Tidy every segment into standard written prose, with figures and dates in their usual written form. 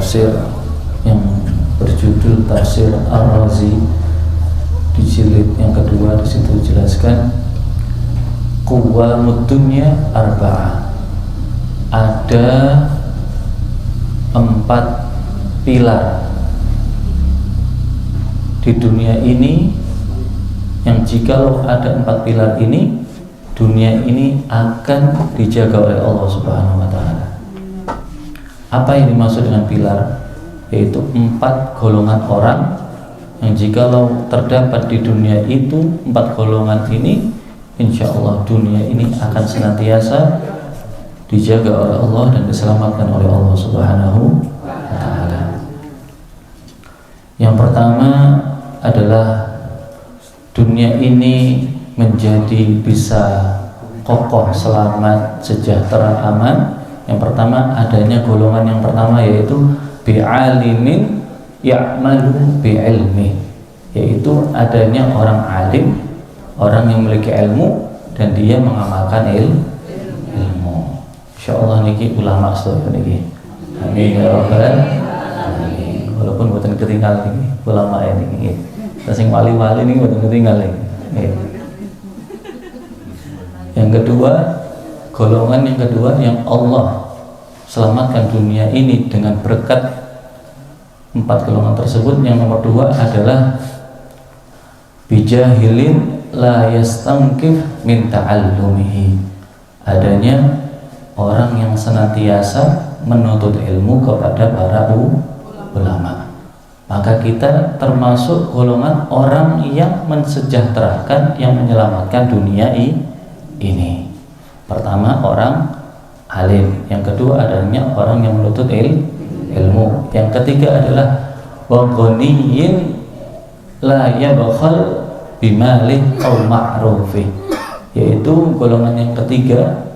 tafsir yang berjudul Tafsir Ar-Razi di jilid yang kedua. Di situ dijelaskan Quwwamud dunya arba'ah, ada 4 pilar di dunia ini yang jikalau ada 4 pilar ini, dunia ini akan dijaga oleh Allah Subhanahu wa Ta'ala. Apa yang dimaksud dengan pilar? Yaitu 4 golongan orang yang jikalau terdapat di dunia itu, 4 golongan ini, insya Allah dunia ini akan senantiasa dijaga oleh Allah dan diselamatkan oleh Allah Subhanahu wa Ta'ala. Yang pertama adalah dunia ini menjadi bisa kokoh, selamat, sejahtera, aman. Yang pertama adanya golongan yang pertama, yaitu bi'alimin ya'malu bi'ilmi, yaitu adanya orang alim, orang yang memiliki ilmu dan dia mengamalkan ilmu. Insyaallah niki ulama sedaya niki. Amin ya rabbal alamin. Walaupun boten ketinggal niki ulama ini. Sing wali-wali niki boten ketinggal niki. Yang kedua, golongan yang kedua yang Allah selamatkan dunia ini dengan berkat 4 golongan tersebut. Yang nomor 2 adalah bijahilin la yastangkif min ta'allumihi, adanya orang yang senantiasa menuntut ilmu kepada para ulama. Maka kita termasuk golongan orang yang mensejahterakan, yang menyelamatkan dunia ini. Pertama orang alim, yang kedua adanya orang yang menuntut ilmu, yang ketiga adalah wa ghaniyin la yabkhal bimalih aw ma'rufi, yaitu golongan yang ketiga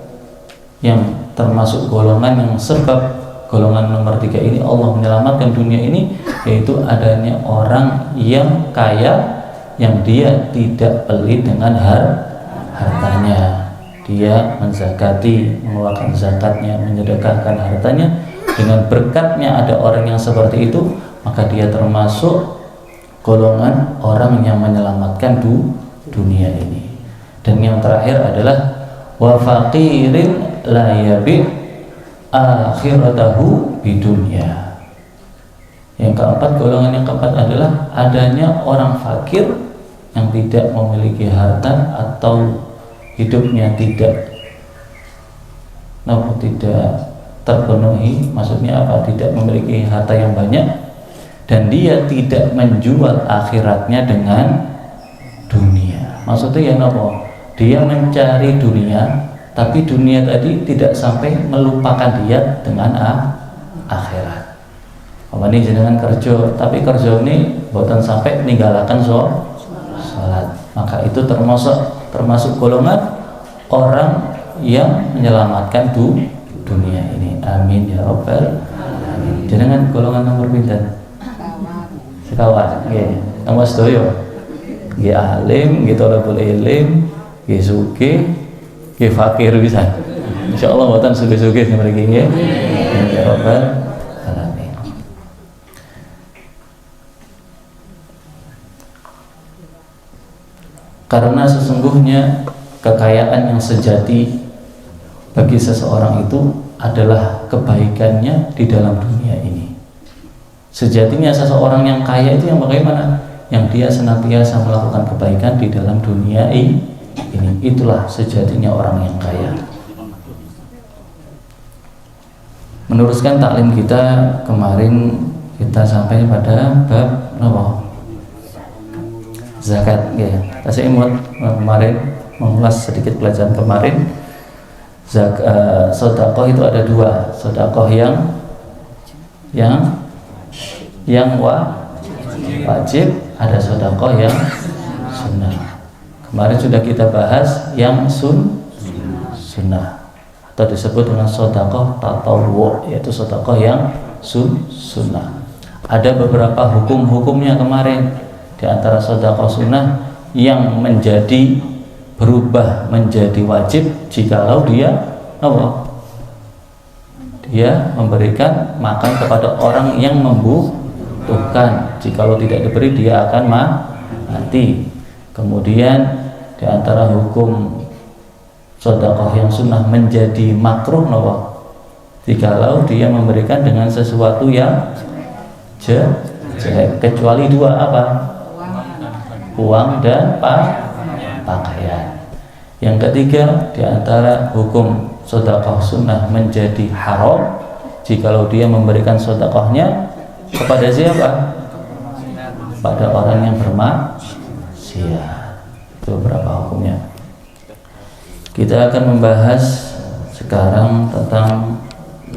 yang termasuk golongan yang sebab golongan nomor 3 ini Allah menyelamatkan dunia ini, yaitu adanya orang yang kaya yang dia tidak pelit dengan hartanya. Dia menzakati, mengeluarkan zakatnya, menyedekahkan hartanya. Dengan berkatnya ada orang yang seperti itu, maka dia termasuk golongan orang yang menyelamatkan dunia ini. Dan yang terakhir adalah wa faqirin la yabi akhiratahu bidunya. Yang keempat, golongan yang keempat adalah adanya orang fakir yang tidak memiliki harta atau hidupnya tidak terpenuhi. Maksudnya apa? Tidak memiliki harta yang banyak dan dia tidak menjual akhiratnya dengan dunia. Maksudnya ya nopo? Dia mencari dunia, tapi dunia tadi tidak sampai melupakan dia dengan akhirat. Ini jenengan kerja, tapi kerja ini bukan sampai meninggalkan sholat. Maka itu termasuk golongan orang yang menyelamatkan dunia ini. Amin ya rabbal alamin. Jenengan golongan nomor pinten? Sekawan. Nggih. Nomor sedaya. Nggih alim, nggih thalabul ilm, nggih sugih, nggih fakir pisan. Insyaallah mboten sugih-sugih mriki nggih. Amin ya rabbal alamin. Karena sesungguhnya kekayaan yang sejati bagi seseorang itu adalah kebaikannya di dalam dunia ini. Sejatinya seseorang yang kaya itu yang bagaimana? Yang dia senantiasa melakukan kebaikan di dalam dunia ini. Itulah sejatinya orang yang kaya. Meneruskan taklim kita kemarin, kita sampai pada bab zakat. Ya, saya imut kemarin mengulas sedikit pelajaran kemarin. Sedekah itu ada 2, sedekah yang wajib, ada sedekah yang sunnah. Kemarin sudah kita bahas yang sunnah atau disebut dengan sedekah tatawwu, yaitu sedekah yang sunnah. Ada beberapa hukum-hukumnya kemarin. Di antara sedekah sunnah yang berubah menjadi wajib jikalau dia dia memberikan makan kepada orang yang membutuhkan. Jikalau tidak diberi dia akan mati. Kemudian di antara hukum sedekah yang sunnah menjadi makruh nawa jikalau dia memberikan dengan sesuatu yang jelek, kecuali dua apa? Uang dan pakaian. Yang ketiga di antara hukum sedekah sunnah menjadi haram jikalau dia memberikan sedekahnya kepada siapa? Pada orang yang bermaksiat. Itu beberapa hukumnya. Kita akan membahas sekarang tentang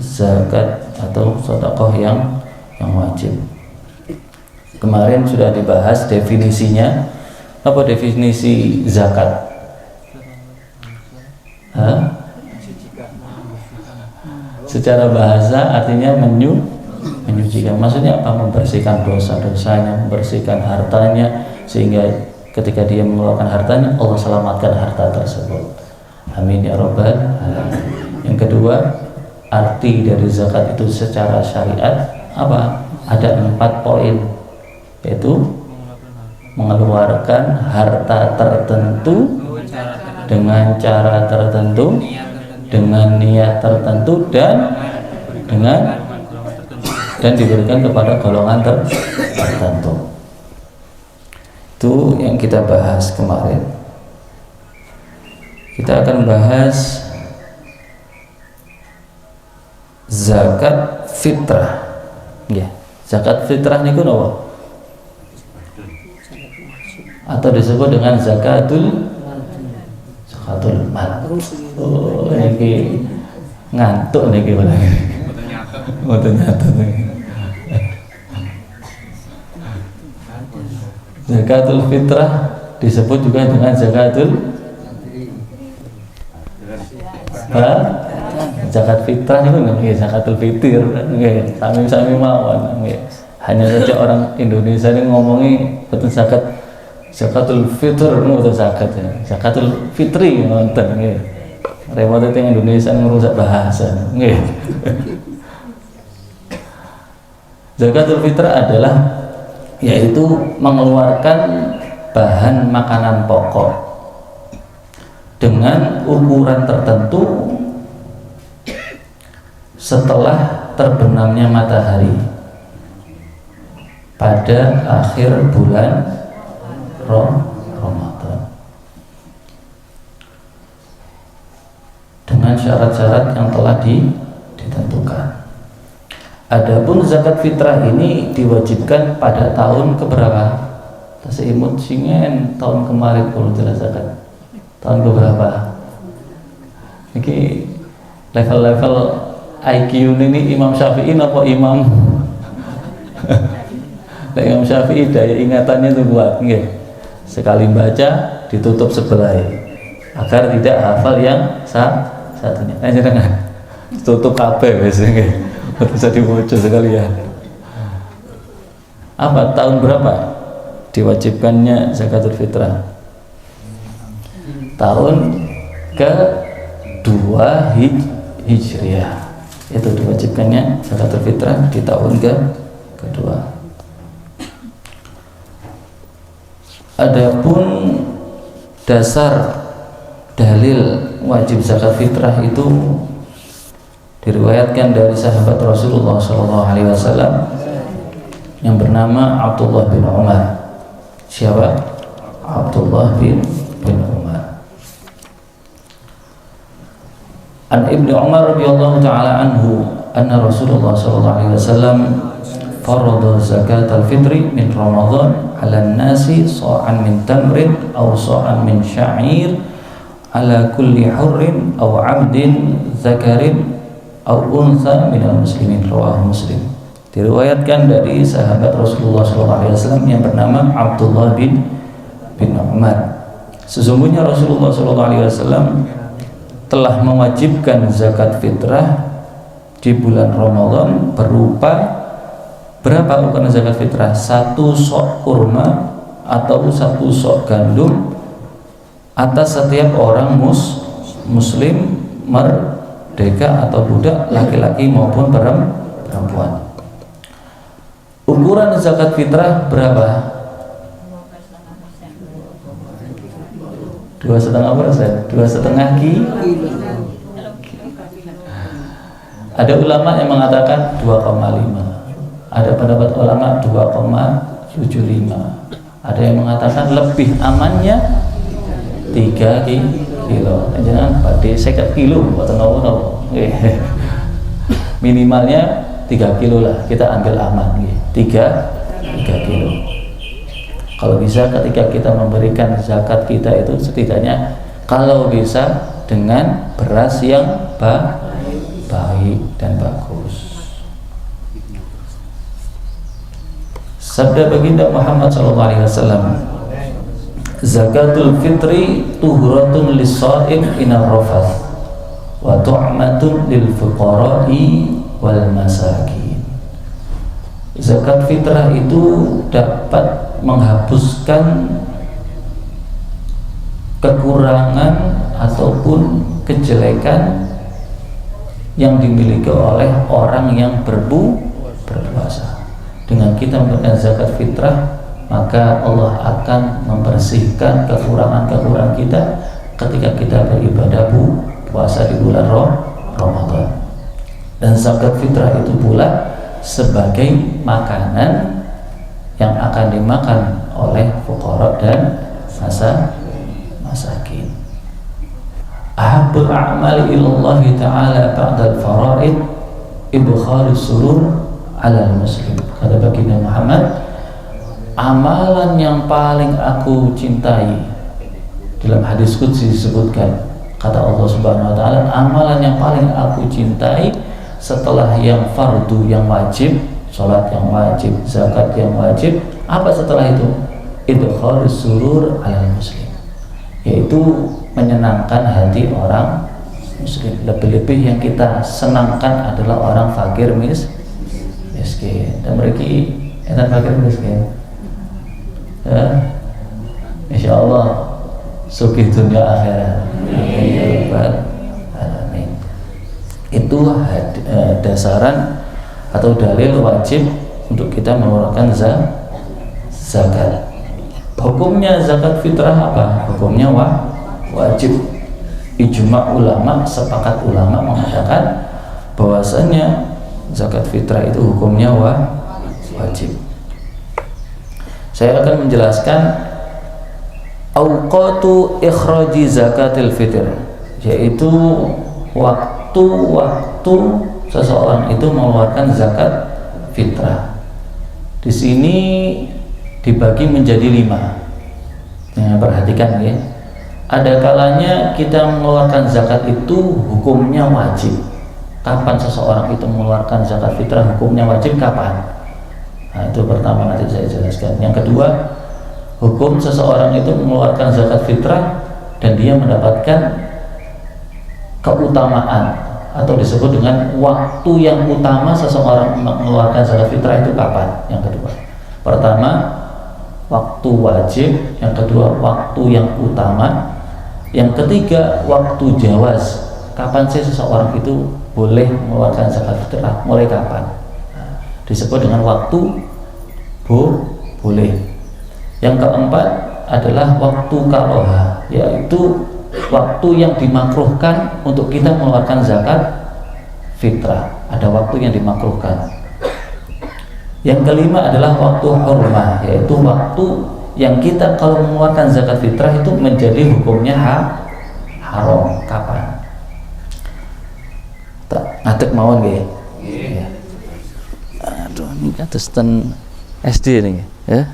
zakat atau sedekah yang wajib. Kemarin sudah dibahas definisinya. Apa definisi zakat? Secara bahasa artinya menyucikan. Maksudnya apa? Membersihkan dosa-dosanya, membersihkan hartanya, sehingga ketika dia mengeluarkan hartanya Allah selamatkan harta tersebut. Amin ya rabbal alamin. Yang kedua, arti dari zakat itu secara syariat apa? Ada 4 poin, yaitu mengeluarkan harta tertentu dengan cara tertentu, dengan niat tertentu, dan diberikan kepada golongan tertentu. Itu yang kita bahas kemarin. Kita akan bahas zakat fitrah. Ya, zakat fitrah niku napa? Atau disebut dengan zakatul mal. Oh, niki ngantuk niki malah. Mboten nyata niki. Zakatul fitrah disebut juga dengan zakatul zakat fitrah itu nggih zakatul fitir nggih sami-sami mawon nggih. Hanya saja orang Indonesia ini ngomongi betul zakatul fitr ngoten zakat ya. Zakatul fitri ngoten nggih. Repot teng Indonesia ngerusak bahasa nggih. Zakatul fitrah adalah yaitu mengeluarkan bahan makanan pokok dengan ukuran tertentu setelah terbenamnya matahari pada akhir bulan Ramadan dengan syarat-syarat yang telah ditentukan. Adapun zakat fitrah ini diwajibkan pada tahun keberapa? Taseimut singen tahun kemarin kalau jelas zakat. Tahun keberapa? Ini level-level IQ ini Imam Syafi'i apa Imam? Imam Syafi'i daya ingatannya itu kuat, nggih. Sekali baca ditutup sebelah agar tidak hafal yang satunya. Jangan tutup kabeh wis nggih. Bisa dibaca sekalian. Apa tahun berapa diwajibkannya zakatul fitrah? Tahun ke-2 Hijriah. Itu diwajibkannya zakatul fitrah di tahun ke-2. Adapun dasar dalil wajib zakat fitrah itu diriwayatkan dari sahabat Rasulullah SAW yang bernama Abdullah bin Umar. Siapa? Abdullah bin Umar. An Ibnu Umar radhiyallahu taala anhu anna Rasulullah SAW farada zakat al-fitri min Ramadan 'ala an-nasi sa'an min tamrin aw sa'an min sya'ir ala kulli hurrin aw 'abdin zakarin au unsa minal muslimin. Rawahu Muslim. Diriwayatkan dari sahabat Rasulullah SAW yang bernama Abdullah bin Umar. Sesungguhnya Rasulullah SAW telah mewajibkan zakat fitrah di bulan Ramadan berupa berapa ukuran zakat fitrah? 1 sok kurma atau 1 sok gandum atas setiap orang muslim merdeka atau budak, laki-laki maupun perempuan. Ukuran zakat fitrah berapa? 2,5%, 2,5 kilo. Ada ulama yang mengatakan 2,5. Ada pendapat ulama 2,75. Ada yang mengatakan lebih amannya 3 kilo. Jangan pada 50 kilo atau nopo. Minimalnya 3 kilo lah, kita ambil aman. 3 kilo. Kalau bisa ketika kita memberikan zakat kita itu setidaknya kalau bisa dengan beras yang baik dan bagus. Sabda baginda Muhammad SAW, zakatul fitri tuhratun lis-shaim inar rafath wa tu'matun lil fuqara'i wal masakin. Zakat fitrah itu dapat menghapuskan kekurangan ataupun kejelekan yang dimiliki oleh orang yang berpuasa. Dengan kita memberikan zakat fitrah, maka Allah akan membersihkan kekurangan-kekurangan kita ketika kita beribadah puasa di bulan Ramadan. Dan zakat fitrah itu pula sebagai makanan yang akan dimakan oleh fuqara dan masakin. Ahabbul a'mali ilallahi ta'ala ba'dal fara'id idkhalus surur 'alal muslim. Kata baginda Muhammad, amalan yang paling aku cintai, dalam hadis qudsi disebutkan, kata Allah Subhanahu wa taala, amalan yang paling aku cintai setelah yang fardu, yang wajib, sholat yang wajib, zakat yang wajib, apa setelah itu? Idkhalus surur 'alal muslim, yaitu menyenangkan hati orang muslim. Lebih-lebih yang kita senangkan adalah orang fakir miskin. Dan mereka etan fakir miskin, insyaallah sugih dunia akhirat. Amin. Itu dasaran atau dalil wajib untuk kita mengeluarkan zakat. Hukumnya zakat fitrah apa? Hukumnya wajib. Ijma ulama, sepakat ulama mengatakan bahwasanya zakat fitrah itu hukumnya wajib. Saya akan menjelaskan auqatu ikhraji zakatil fitr, yaitu waktu-waktu seseorang itu mengeluarkan zakat fitrah. Di sini dibagi menjadi 5. Nah, perhatikan ya. Ada kalanya kita mengeluarkan zakat itu hukumnya wajib. Kapan seseorang itu mengeluarkan zakat fitrah hukumnya wajib, kapan? Nah, itu pertama, nanti saya jelaskan. Yang kedua, hukum seseorang itu mengeluarkan zakat fitrah dan dia mendapatkan keutamaan atau disebut dengan waktu yang utama seseorang mengeluarkan zakat fitrah itu kapan? Yang kedua, pertama waktu wajib, yang kedua waktu yang utama, yang ketiga waktu jawaz. Kapan sih seseorang itu boleh mengeluarkan zakat fitrah? Mulai kapan? Nah, disebut dengan waktu boleh. Yang keempat adalah waktu karoha, yaitu waktu yang dimakruhkan untuk kita mengeluarkan zakat fitrah. Ada waktu yang dimakruhkan. Yang kelima adalah waktu hurmah, yaitu waktu yang kita kalau mengeluarkan zakat fitrah itu menjadi hukumnya haram. Kapan? Ngadeg mawon nggih. Nggih. Aduh, ini kados ten SD nih, ya.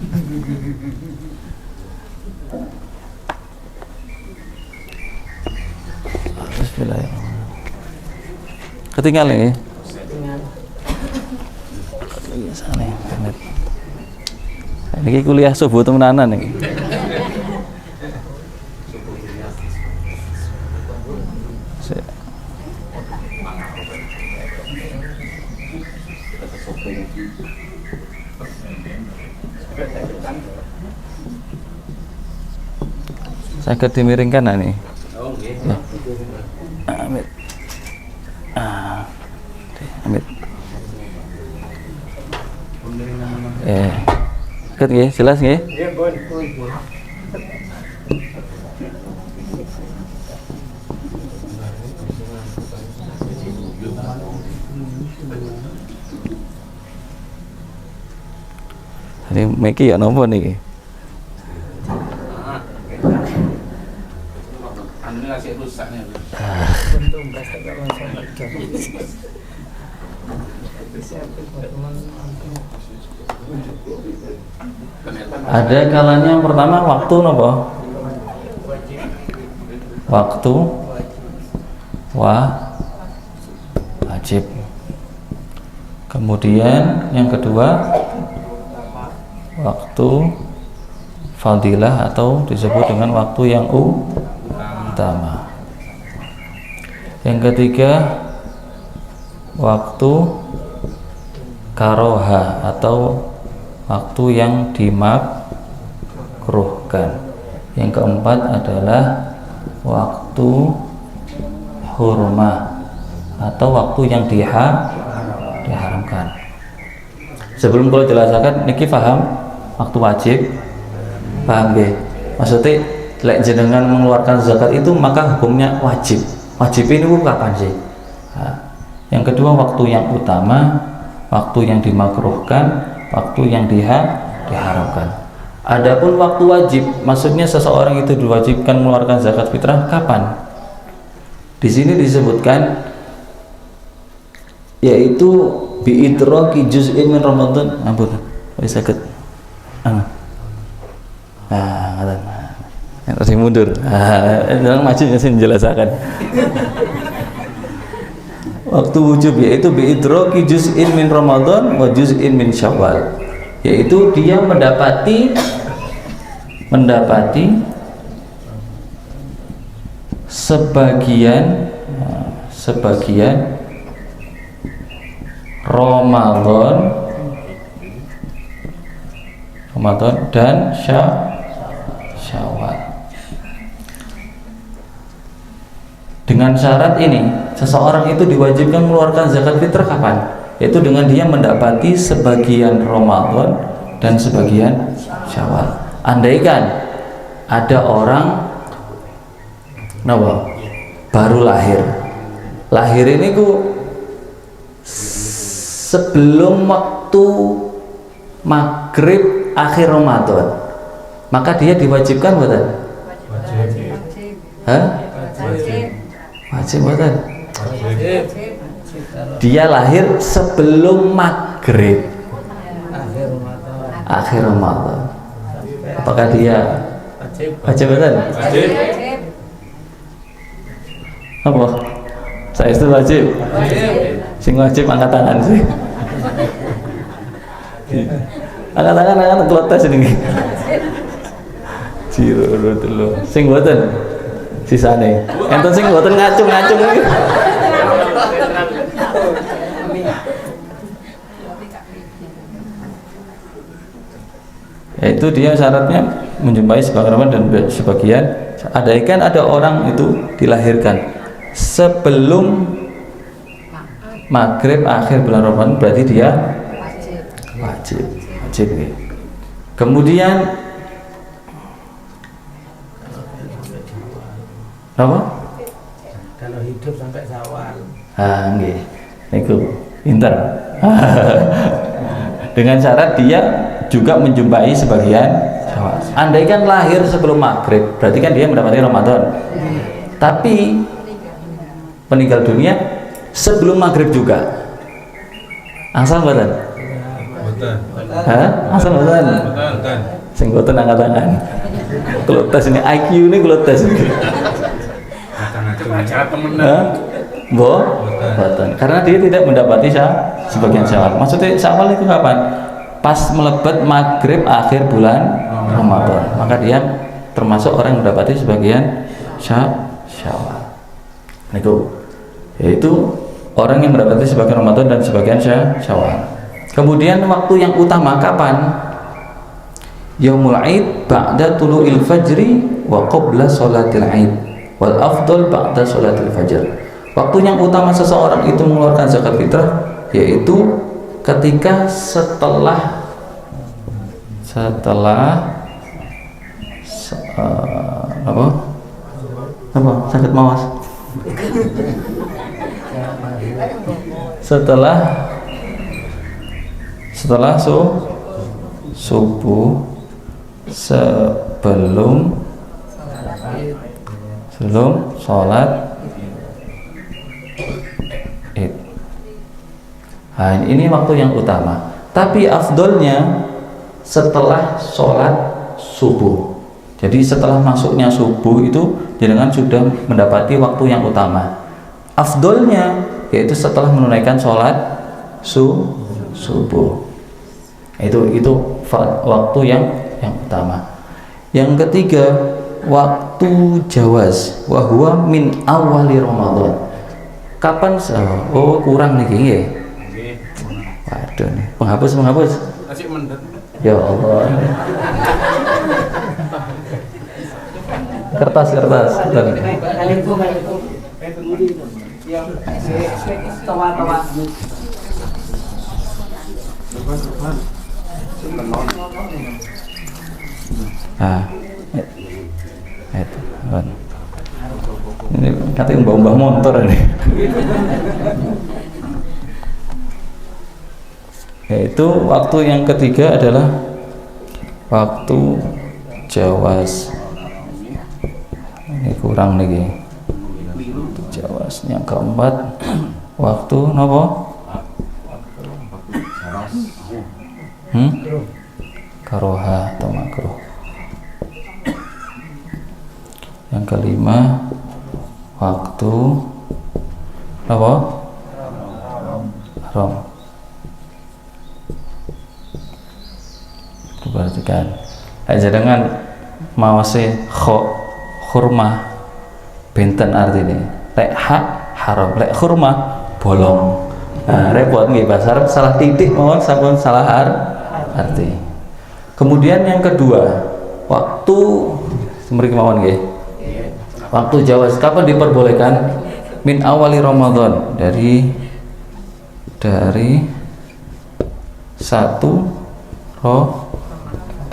Bismillahirrahmanirrahim. Ketinggalan ya? Ketinggalan. Ini kuliah subuh temenanan nih. Saya dimiringkan nih. Oh, nggih. Amin. Ket nggih, jelas nggih? Nggih, pun. Ini Meki ya nopo niki? Anu ngasih rusak nih. Untung kas tak langsung kerja. Ada kalanya yang pertama waktu nopo? Waktu wajib. Kemudian yang kedua waktu fadilah atau disebut dengan waktu yang utama. Yang ketiga waktu karoha atau waktu yang dimakruhkan. Yang keempat adalah waktu hurmah atau waktu yang diharamkan. Sebelum kalau jelaskan niki paham waktu wajib, paham nggih? Maksudnya lek jenengan mengeluarkan zakat itu maka hukumnya wajib. Wajib ini kapan sih? Nah, yang kedua waktu yang utama, waktu yang dimakruhkan, waktu yang diharamkan. Adapun waktu wajib, maksudnya seseorang itu diwajibkan mengeluarkan zakat fitrah kapan? Di sini disebutkan yaitu biidraki juz'in min Ramadan. Ampun, bisa sakit. Harus mundur. Jangan maju saya menjelaskan. Waktu wujub yaitu biidraki juz'in min Ramadan wa juz'in min Syawal, yaitu dia mendapati sebagian Ramadan dan Syawal. Dengan syarat ini, seseorang itu diwajibkan mengeluarkan zakat fitrah kapan? Yaitu dengan dia mendapati sebagian Ramadan dan sebagian Syawal. Andaikan ada orang baru lahir ini sebelum waktu maghrib akhir Ramadan, maka dia diwajibkan bukan? Wajib. Wajib bukan? Dia lahir sebelum maghrib akhir Ramadan, apakah dia wajib bukan? Wajib. Apa? Saya itu wajib. Sing wajib angkat tangan sih. Angkat tangan kelotes ini. Ciro dulu. Sing mboten sisane. Enten sing mboten ngacung-ngacung iki. Yaitu dia syaratnya menjumpai sebagian Ramadan dan sebagian. Andaikan ada orang itu dilahirkan sebelum maghrib akhir bulan Ramadan, berarti dia wajib. Kemudian apa? Kalau hidup sampai Syawal. Nggih. Niku pinter. Dengan syarat dia juga menjumpai sebagian Syawal. Andaikan lahir sebelum maghrib, berarti kan dia mendapati Ramadan. Tapi meninggal dunia sebelum maghrib juga. Asal mboten? Betul. Asal mboten? Betul. Sing mboten angkat tangan. Kalau tes ini IQ ini kalau tes ini. Acara temenan. Mboten. Karena dia tidak mendapati sebagian Syawal. Maksudnya Syawal itu kapan? Pas melebat maghrib akhir bulan Ramadan. Maka dia termasuk orang yang mendapati sebagian Syawal. Niku yaitu orang yang mendapati sebagian Ramadan dan sebagian Syawal. Kemudian waktu yang utama kapan? Yaumul Aid ba'da tulu'il fajri wa qabla sholatil Aid wal afdal ba'da sholatil fajr. Waktu yang utama seseorang itu mengeluarkan zakat fitrah yaitu ketika setelah setelah apa sakit mawas setelah subuh sebelum sholat Id. Nah, ini waktu yang utama. Tapi afdolnya setelah sholat subuh. Jadi setelah masuknya subuh itu jenengan sudah mendapati waktu yang utama. Afdolnya yaitu setelah menunaikan sholat subuh. Itu waktu yang utama. Yang ketiga, waktu jawaz wa huwa min awali Ramadan. Kapan kurang nih nggih. Waduh nih, penghapus. Masih mendet. Ya Allah. Kertas. Itu. Ini katanya mbah motor ini. Yaitu waktu yang ketiga adalah waktu jawaz. Ini kurang lagi. Jawaz yang keempat waktu nopo? Karoha atau makruh. Yang kelima waktu apa? Haram. Perhatikan. Aja dengan mawase khurma benten artinya. Lek haram, lek khurma bolong. Nah, repot nggih bahasa Arab salah titik mawon sampun salah arti. Kemudian yang kedua, waktu mriki mawon nggih. Waktu jawaz kapan diperbolehkan? Min awali Ramadan, dari 1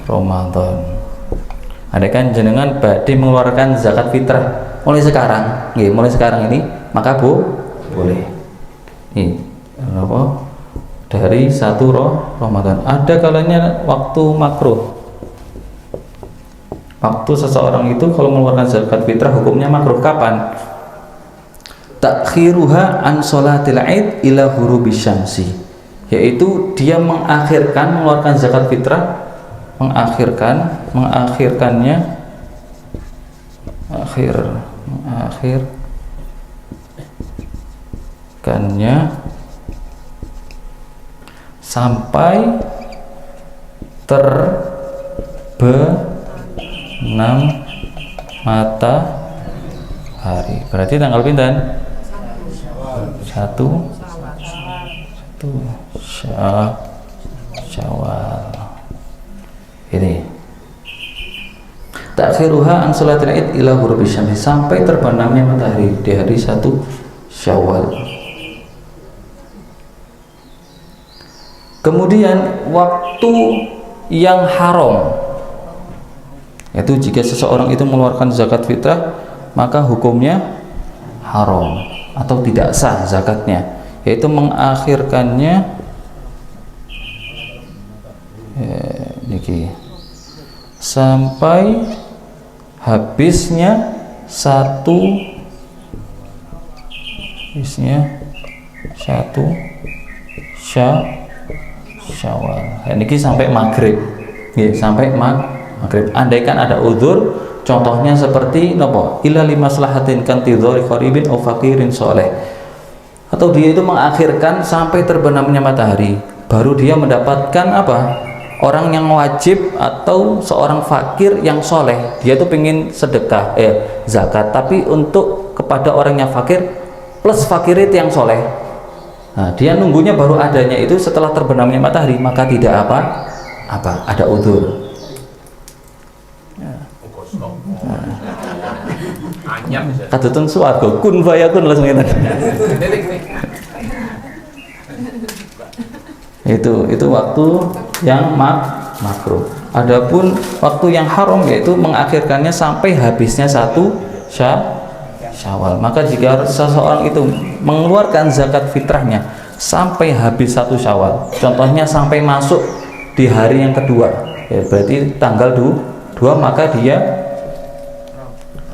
Ramadan. Ada kan jenengan badhe mengeluarkan zakat fitrah mulai sekarang, nggih, mulai sekarang ini, maka boleh. Ini apa? Dari 1 Ramadan. Ada kalanya waktu makruh. Waktu seseorang itu kalau mengeluarkan zakat fitrah hukumnya makruh kapan? Takhiruha an sholatil Id ila ghurubis syamsi. Yaitu dia mengakhirkan mengeluarkan zakat fitrah, mengakhirkannya sampai terbenam matahari. Berarti tanggal pinten? 1 Syawal. Ini takhiruha an sholatil Id ila ghurubis syamsi, sampai terbenamnya matahari di hari 1 Syawal. Kemudian waktu yang haram, yaitu jika seseorang itu mengeluarkan zakat fitrah maka hukumnya haram atau tidak sah zakatnya, yaitu mengakhirkannya niki sampai habisnya 1 Syawal. Niki sampai maghrib, sampai maghrib. Andaikan ada udzur, contohnya seperti nopo? Illa limaslahatin kantidhari qaribin aw faqirin sholeh. Atau dia itu mengakhirkan sampai terbenamnya matahari, baru dia mendapatkan apa? Orang yang wajib atau seorang fakir yang soleh, dia tuh pengen sedekah zakat, tapi untuk kepada orang yang fakir plus fakir itu yang soleh. Nah, dia nunggunya baru adanya itu setelah terbenamnya matahari, maka tidak ada udzur. Kadutun swarga kun fayakun langsung ngene. Itu waktu yang makruh. Adapun waktu yang haram yaitu mengakhirkannya sampai habisnya 1 Syawal. Maka jika seseorang itu mengeluarkan zakat fitrahnya sampai habis 1 Syawal, contohnya sampai masuk di hari yang kedua, ya berarti tanggal 2, maka dia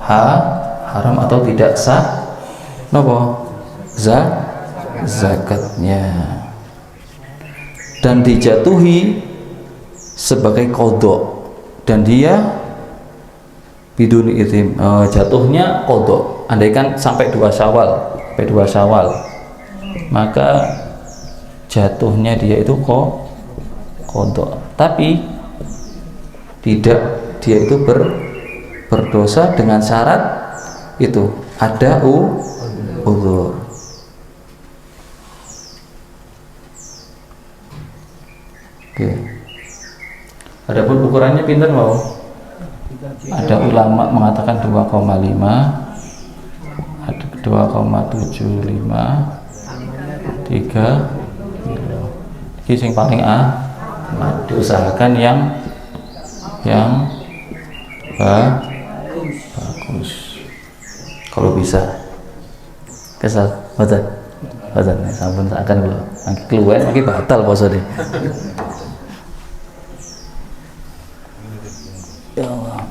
haram atau tidak sah nopo zakatnya, dan dijatuhi sebagai kodok, dan dia bidun itim, jatuhnya kodok. Andaikan sampai 2 Syawal, maka jatuhnya dia itu kodok, tapi tidak, dia itu berdosa dengan syarat itu ada uzur. Oke. Adapun ukurannya pinter mau? Ada ulama mengatakan 2,5, ada 2,75, 3. Ini yang paling diusahakan yang bagus kalau bisa. Kesal badan sampun akan keluar lagi batal poso deh. Ya Allah.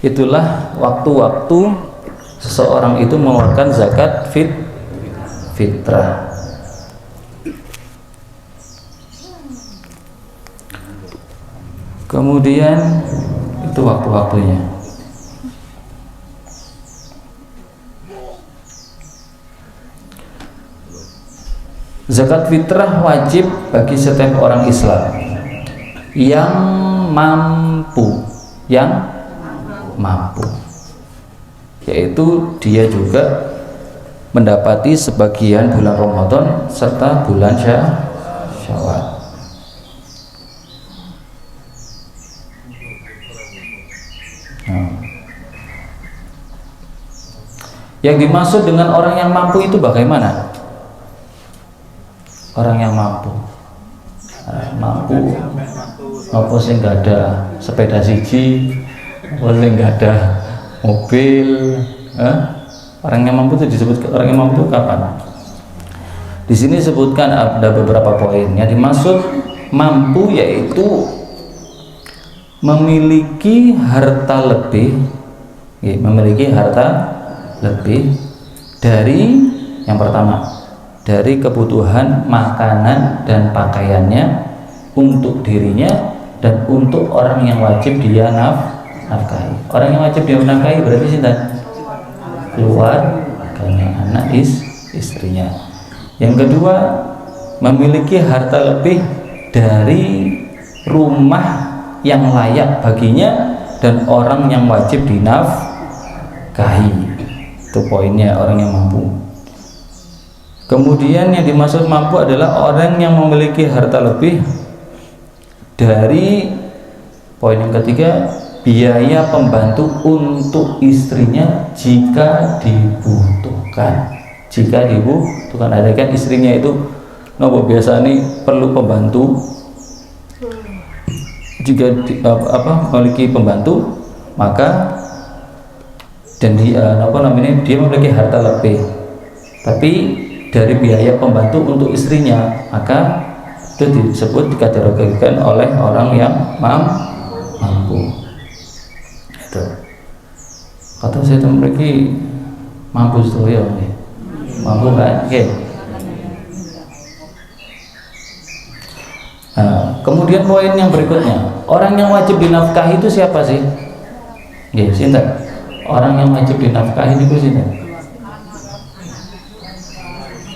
Itulah waktu-waktu seseorang itu mengeluarkan zakat fitrah. Kemudian itu waktu-waktunya. Zakat fitrah wajib bagi setiap orang Islam yang mampu, yaitu dia juga mendapati sebagian bulan Ramadan serta bulan Syawal. Yang dimaksud dengan orang yang mampu itu bagaimana? Orang yang mampu apa sih, nggak ada sepeda siji, apa sih nggak ada mobil, orang yang mampu itu disebut orang yang mampu kapan? Di sini disebutkan ada beberapa poin. Yang dimaksud mampu yaitu memiliki harta lebih, dari yang pertama, dari kebutuhan makanan dan pakaiannya untuk dirinya dan untuk orang yang wajib dia nafkahi. Orang yang wajib dia nafkahi berarti sinten? Keluarganya, anak istrinya. Yang kedua, memiliki harta lebih dari rumah yang layak baginya dan orang yang wajib dinafkahi. Itu poinnya, orang yang mampu. Kemudian yang dimaksud mampu adalah orang yang memiliki harta lebih dari, poin yang ketiga, biaya pembantu untuk istrinya jika dibutuhkan. Ada kan istrinya itu nopo biasa nih perlu pembantu, jika memiliki pembantu, maka dan dia dia memiliki harta lebih, tapi dari biaya pembantu untuk istrinya, maka itu disebut dikategorikan oleh orang yang mampu. Itu kata saya itu memiliki mampu ya, mampu kan? Oke. Nah, kemudian poin yang berikutnya, orang yang wajib dinafkahi itu siapa sih? Sinten? Orang yang wajib dinafkahi itu sinten?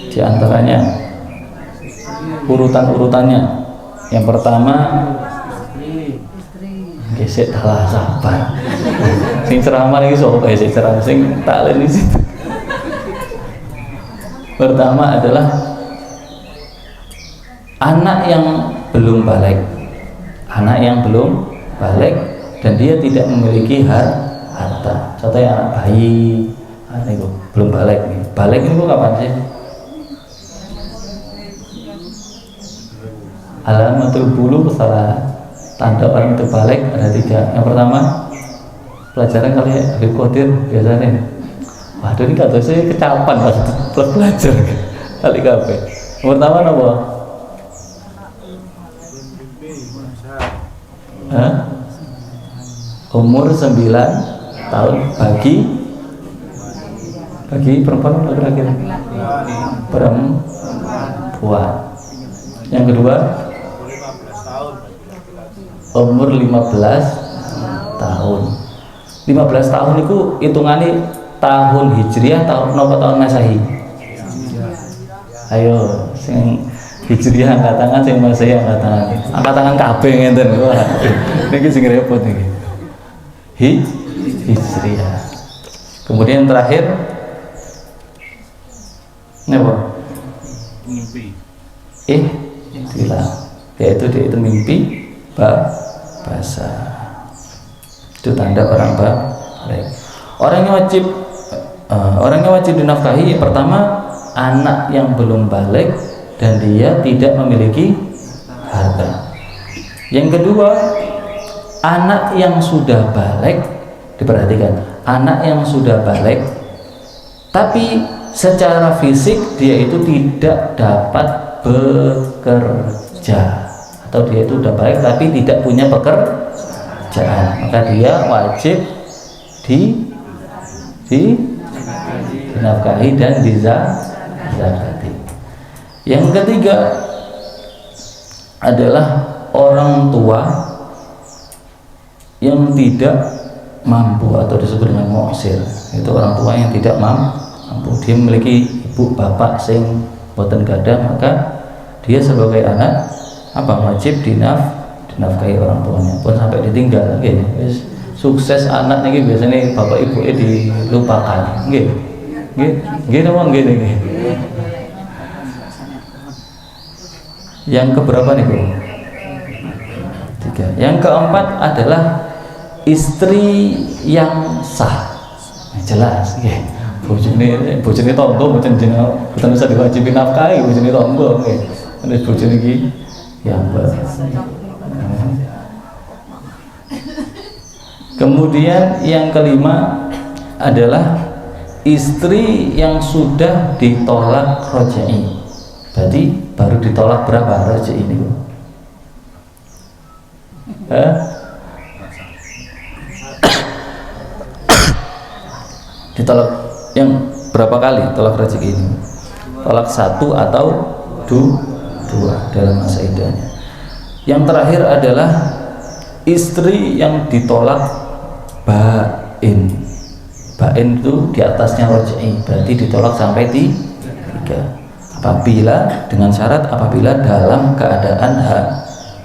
Di antaranya urutannya, yang pertama gesek talah sabar. Sing ceramah iki sapa sing ceramah sing taklen iki. Pertama adalah anak yang belum balik. Dan dia tidak memiliki harta. Contohnya anak bayi, itu belum balik nih. Balik itu kapan sih? Alamatul bulu salah tanda orang itu balik ada 3. Yang pertama, pelajaran kali Habib Qadir biasanya. Waduh ini kata saya kecapan pas belajar kali kape. Yang pertama apa? Hah? Umur 9 tahun bagi perempuan atau laki-laki? Perempuan. Yang kedua, umur 15 tahun. 15 tahun itu hitungannya tahun Hijriah tahun Masehi. Ayo, sing Hijriah angkat tangan, sing Masehi angkat tangan. Angkat tangan kabeh ngenten. Wah, niki sing repot niki. Hijriah. Kemudian terakhir apa? Mimpi. Yaitu dia itu mimpi basah. Itu tanda orang balik. Orangnya wajib dinafkahi. Pertama, anak yang belum balik dan dia tidak memiliki harta. Yang kedua, anak yang sudah balik. Diperhatikan, anak yang sudah balik tapi secara fisik dia itu tidak dapat bekerja, atau dia itu sudah balik tapi tidak punya pekerjaan, maka dia wajib dinafkahi dan dizakati. Yang ketiga adalah orang tua yang tidak mampu atau disebut dengan mu'sir. Itu orang tua yang tidak mampu, dia memiliki ibu bapak sing boten gadah, maka dia sebagai anak wajib dinafkahi orang tuanya, pun sampai ditinggal. Nggih, wis sukses anak niki biasanya bapak ibu dilupakan. Nggih napa nggih niki. Yang keberapa nih, Bu? 3. Yang keempat adalah istri yang sah. Jelas nggih. Bojone tangga mboten bisa diwajibi nafkahi, bojone tangga nggih. Nek bojone iki yang Kemudian yang kelima adalah istri yang sudah ditolak rojai. Berarti baru ditolak berapa rojai ini, Bu? Ditolak yang berapa kali tolak rezeki ini? Tolak 1 atau 2 dalam masa iddahnya. Yang terakhir adalah istri yang ditolak bain. Bain itu di atasnya rojai, berarti ditolak sampai 3. Apabila dengan syarat apabila dalam keadaan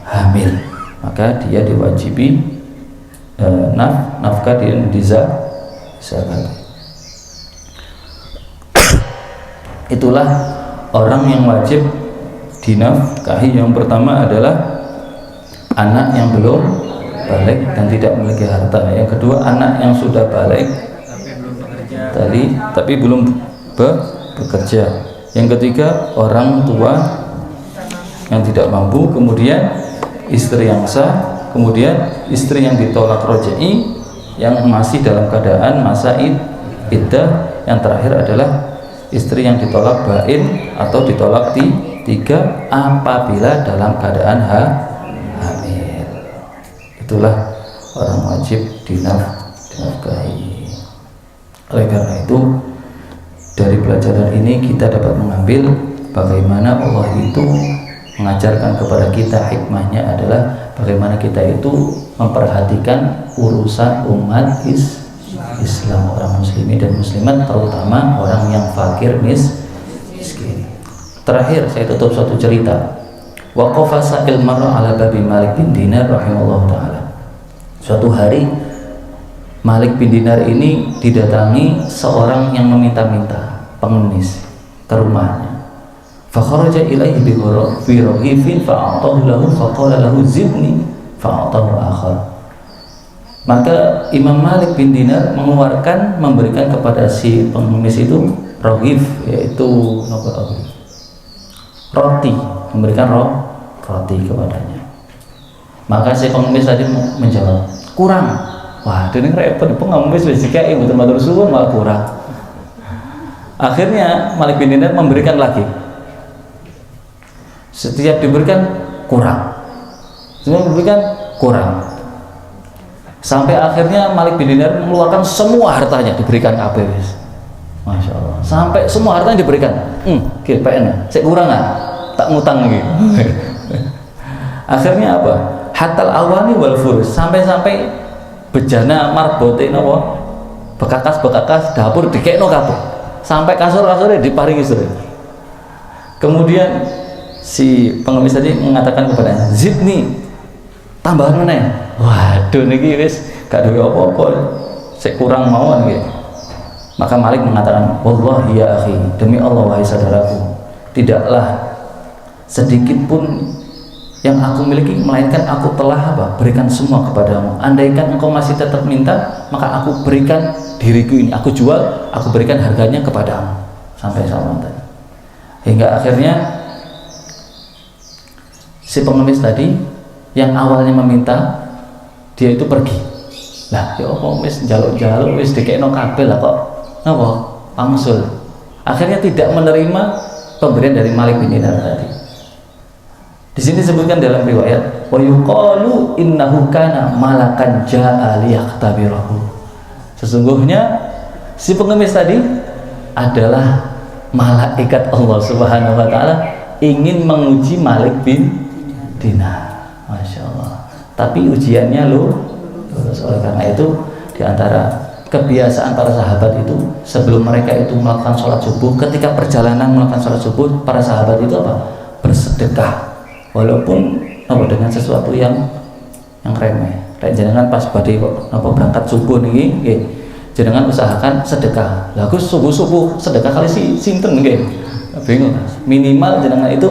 hamil, maka dia diwajibi nafkah dan dizakat. Itulah orang yang wajib dinafkahi. Yang pertama adalah anak yang belum balik dan tidak memiliki harta. Yang kedua, anak yang sudah balik tapi belum bekerja. Yang ketiga, orang tua yang tidak mampu. Kemudian istri yang sah. Kemudian istri yang ditolak rojai yang masih dalam keadaan masa iddah. Yang terakhir adalah istri yang ditolak bain atau ditolak 3 apabila dalam keadaan hamil. Itulah orang wajib dinafkahi. Oleh karena itu, dari pelajaran ini kita dapat mengambil bagaimana Allah itu mengajarkan kepada kita, hikmahnya adalah bagaimana kita itu memperhatikan urusan umat Islam, orang muslimin dan muslimat, terutama orang yang fakir miskin. Terakhir saya tutup suatu cerita. Waqafa sa'il marra ala babi Malik bin Dinar rahimahullah ta'ala. Suatu hari Malik bin Dinar ini didatangi seorang yang meminta-minta, pengemis, ke rumahnya. Fakharaja ilaihi bi raghifin fa'atahu lahu faqala lahu zidni fa'atahu akhar. Maka Imam Malik bin Dinar memberikan kepada si pengemis itu roghif, yaitu roti, memberikan roti kepadanya. Maka si pengemis tadi menjawab, kurang. Wah, ini repot, pengemis wis dikai mboten matur suwun malah kurang. Akhirnya Malik bin Dinar memberikan lagi. Setiap diberikan kurang. Setiap diberikan kurang. Sampai akhirnya Malik bin Dinar mengeluarkan semua hartanya diberikan kabeh wis. Masya Allah. Sampai semua hartanya diberikan. GPN, saya kurang nggak? Tak ngutang lagi. Akhirnya apa? Hatal awani wal furus, sampai-sampai bejana marbote nopo bekakas dapur dikekno kabeh. Sampai kasur-kasurnya diparingi sore. Kemudian si pengemis tadi mengatakan kepadanya, "Zidni, tambahan meneh." Waduh niki wis gak duwe apa-apa. Sik kurang mawon nggih. Maka Malik mengatakan, "Wallahi ya akhi, demi Allah wahai saudaraku, tidaklah sedikit pun yang aku miliki melainkan aku telah berikan semua kepadamu. Andaikan engkau masih tetap minta, maka aku berikan diriku ini, aku jual, aku berikan harganya kepadamu." Sampai sama tadi. Hingga akhirnya si pengemis tadi yang awalnya meminta, dia itu pergi. Lah, ya apa wis njaluk-njaluk wis dikekno kabeh lah kok. Napa? Pangsul. Akhirnya tidak menerima pemberian dari Malik bin Dinar tadi. Di sini disebutkan dalam riwayat, wa yuqalu innahu kana malakan jaa liyaqtabirahu. Sesungguhnya si pengemis tadi adalah malaikat Allah Subhanahu wa taala ingin menguji Malik bin Dinar. Masya Allah. Tapi ujiannya lulus. Oleh karena itu di antara kebiasaan para sahabat itu sebelum mereka itu melakukan sholat subuh, ketika perjalanan melakukan sholat subuh, para sahabat itu apa? Bersedekah. Walaupun dengan sesuatu yang remeh. Kayak jenengan pas badhe berangkat subuh niki nggih, jenengan usahakan sedekah. Lah Gus subuh-subuh sedekah kali sinten nggih. Bingung. Minimal jenengan itu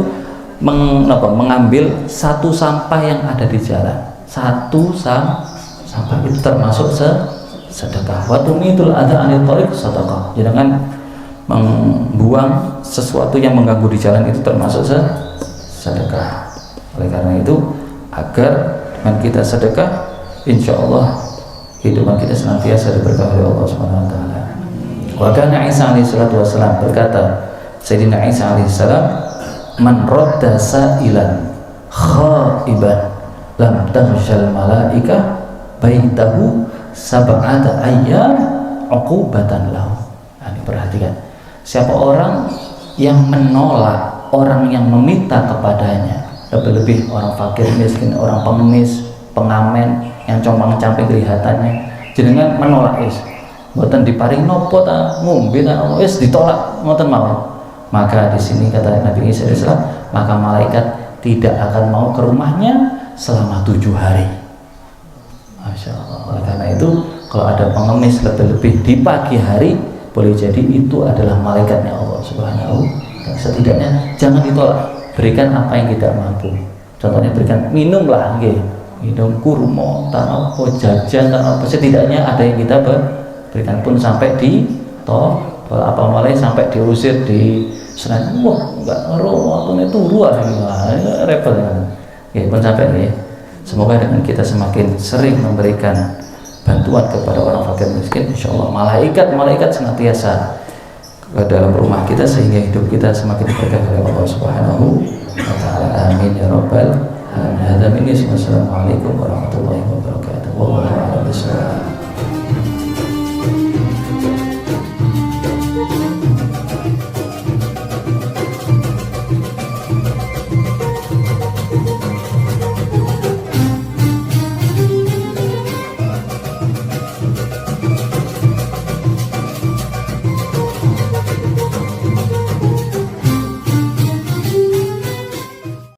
mengambil satu sampah yang ada di jalan. Satu sampah itu termasuk sedekah. Wa tumitul adza anil thariq sedekah. Jenengan membuang sesuatu yang mengganggu di jalan itu termasuk sedekah. Oleh karena itu, agar dengan kita sedekah, insya Allah kehidupan kita senantiasa diberkahi oleh Allah Subhanahu wa taala. Wa kana Isa alaihi salatu wasallam berkata, Sayyidina Isa alaihi salam, "Man radda sa'ilan khaiban lam tahsyal malaikah baitahu sab'ata ayyam uqubatan lahu." Nah, perhatikan. Siapa orang yang menolak orang yang meminta kepadanya, lebih-lebih orang fakir, miskin, orang pengemis, pengamen yang compang-camping kelihatannya, jenengan menolak wis mboten diparing nopo ta ngombe ta wis ditolak ngoten mawon, maka di sini kata Nabi Isa alaihi salam, maka malaikat tidak akan mau ke rumahnya selama 7 hari. Masya Allah. Oleh karena itu kalau ada pengemis lebih-lebih di pagi hari, boleh jadi itu adalah malaikatnya Allah Subhanahu wa taala. Setidaknya jangan ditolak, berikan apa yang kita mampu. Contohnya berikan minum lah, minum kurma, tanah apa, jajan, tanah apa, setidaknya ada yang kita berikan. Pun sampai di apa mulai sampai diusir di Senin, wah enggak ngeruh, waktunya turu repot ya. Pun sampai nih, semoga dengan kita semakin sering memberikan bantuan kepada orang fakir miskin, insya Allah malaikat senantiasa ke dalam rumah kita sehingga hidup kita semakin diberkahi oleh Allah Subhanahu wa taala. Amin ya rabbal alamin. Assalamualaikum warahmatullahi wabarakatuh.